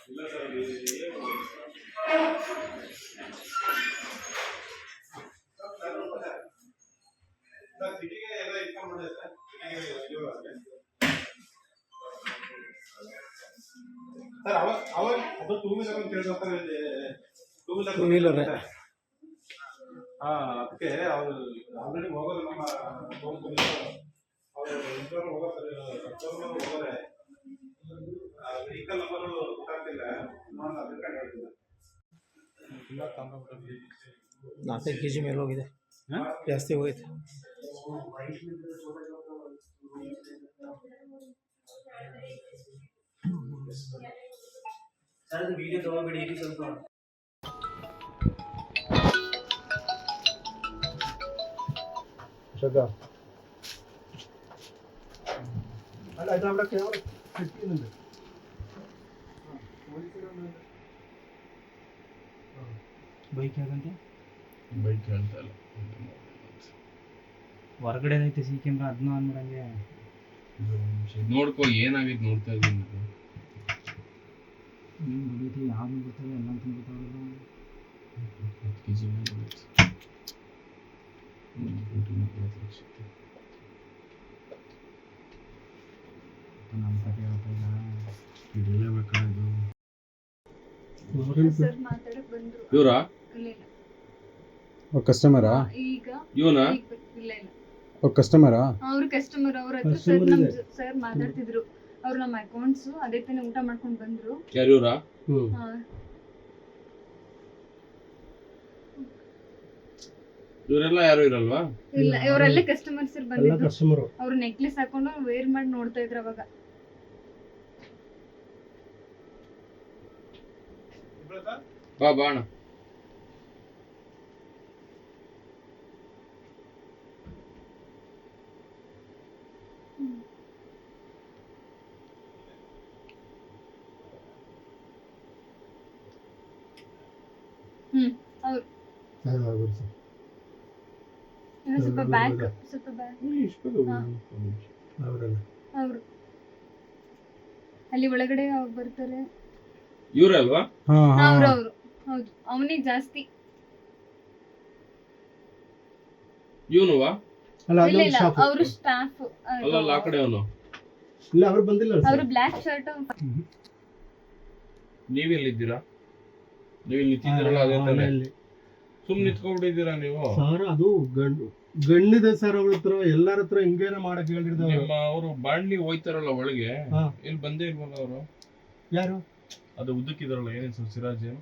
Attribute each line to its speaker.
Speaker 1: Two wheeler ಅದಕ್ಕೆ ಅವ್ರು already ಹೋಗೋದು ನಮ್ಮ ಹೋಗೋರೆ ವೆಹಿಕಲ್ ನಂಬರ್ ಗೊತ್ತಾಗ್ತಿಲ್ಲ. 4 kg ಮೇಲೆ ಹೋಗಿದೆ, ಜಾಸ್ತಿ ಹೋಯ್ತು. ಸರ್ ವಿಡಿಯೋ ತಗೋಬೇಡಿ ಸ್ವಲ್ಪ. ಶ್ರದ್ಧಾ ಅಲ್ಲ ಇದು അവിടെ ക്യാമറ സെറ്റ് ചെയ്യുന്നുണ്ട്. ಬೈಕ್ ಯಾಕಂತೆ ಬೈಕ್ ಹೇಳ್ತಲ್ಲ ಹೊರಗಡೆ ಐತೆ ಸಿ ಕ್ಯಾಮ್ರಾ, ಅದನ್ನ ಆನ್ ಮಾಡಂಗೆ ನೋಡ್ಕೊ ಏನಾಗೈತೆ ನೋಡ್ತಾ ಇದ್ದೀನಿ. ಏನು ಹೊಡಿತು ಯಾವ್ದು ಗೊತ್ತಿಲ್ಲ, ಎಲ್ಲ ಅಂತ ಗೊತ್ತಾಗಲ್ಲ. 10 kg ನಮ್ಮ ಕತೆ ಹೇಳ್ತಾಯಿಲ್ಲ ಇರಲೇಬೇಕಾದು. ಇವರಾ ಕಸ್ಟಮರಾ? ಇವನಾ? ಅವ್ರ ಕಸ್ಟಮರಾ? ಅವ್ರ ಕಸ್ಟಮರ್. ಅವ್ರ ಹತ್ರ ಸರ್ ಮಾತಾಡ್ತಿದ್ರು. ಅವ್ರು ನಮ್ಮ ಅಕೌಂಟ್ಸ್ ಅದೇ ತಾನೇ ಊಟ ಮಾಡ್ಕೊಂಡು ಬಂದ್ರು. ಯಾರು ಇವರಾ? ಇವರೆಲ್ಲ ಯಾರು ಇರಲ್ವಾ? ಇಲ್ಲ, ಇವರೆಲ್ಲ ಕಸ್ಟಮರ್ಸ್ ಬಂದಿದ್ರು. ಅವ್ರು ನೆಕ್ಲೆಸ್ ಹಾಕೊಂಡು ವೇರ್ ಮಾಡಿ ನೋಡ್ತಾ ಇದ್ರು ಅವಾಗ. ಬಾ ಬಾಣ ಸ್ವಲ್ಪ ಬ್ಯಾಕ್ ಅವರು ಅಲ್ಲಿ ಒಳಗಡೆ ಬರ್ತಾರೆ. ಇವರಲ್ವಾ? ಅವರು ಹೌದು, ಅವನಿಗೆ ಜಾಸ್ತಿ. ಇವನುವಾ? ಇಲ್ಲ, ಅವರು ಸ್ಟಾಫ್. ಅಲ್ಲ ಆ ಕಡೆ ಅವನು ಇಲ್ಲ, ಅವರು ಬಂದಿಲ್ಲ. ಅವರು ಬ್ಲಾಕ್ ಶರ್ಟ್. ನೀವೆಲ್ಲಿದ್ದೀರಾ? ನೀವು ನಿಂತಿದ್ದೀರಲ್ಲ ಅದೇ ತಾನೇ. ಸುಮ್ಮನೆ ನಿಂತ್ಕೊಂಡ್ಬಿಟ್ಟಿದ್ದೀರಾ ನೀವು? ಸರ್ ಅದು ಗಣ್ಣಿದೆ ಸರ್, ಅವ್ರ ಹತ್ರ ಎಲ್ಲರ ಹತ್ರ ಹಿಂಗೇನೆ ಮಾಡಕ್ ಹೇಳಿರ್ತಾರೆ. ನಿಮ್ಮ ಅವರು ಬಾಂಡ್ಲಿ ಹೋಯ್ತಾರಲ್ಲ ಒಳಗೆ, ಇಲ್ಲಿ ಬಂದೇ ಇಲ್ವಲ್ಲ ಅವರು? ಯಾರು ಅದು ಉದ್ದಕ್ಕಿದಾರಲ್ಲ, ಏನೇನು ಸಿರಾಜ್ ಏನು?